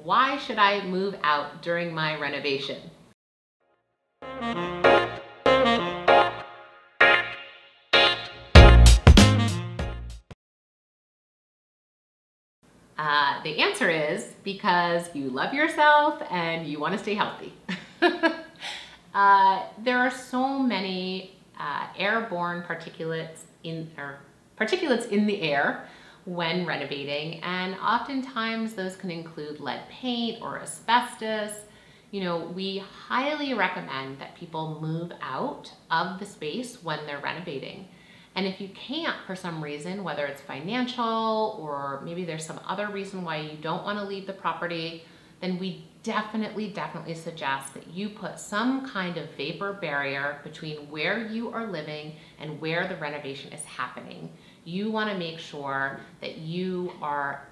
why should I move out during my renovation? The answer is because you love yourself and you want to stay healthy. There are so many airborne particulates in the air when renovating, and oftentimes those can include lead paint or asbestos. You know, we highly recommend that people move out of the space when they're renovating. And if you can't for some reason, whether it's financial or maybe there's some other reason why you don't want to leave the property, then we definitely suggest that you put some kind of vapor barrier between where you are living and where the renovation is happening. You want to make sure that you are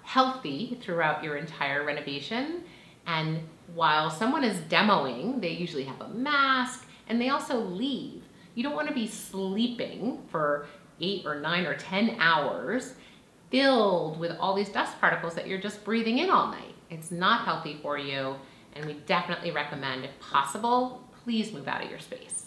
healthy throughout your entire renovation. And while someone is demoing, they usually have a mask and they also leave. You don't want to be sleeping for 8 or 9 or 10 hours filled with all these dust particles that you're just breathing in all night. It's not healthy for you, and we definitely recommend, if possible, please move out of your space.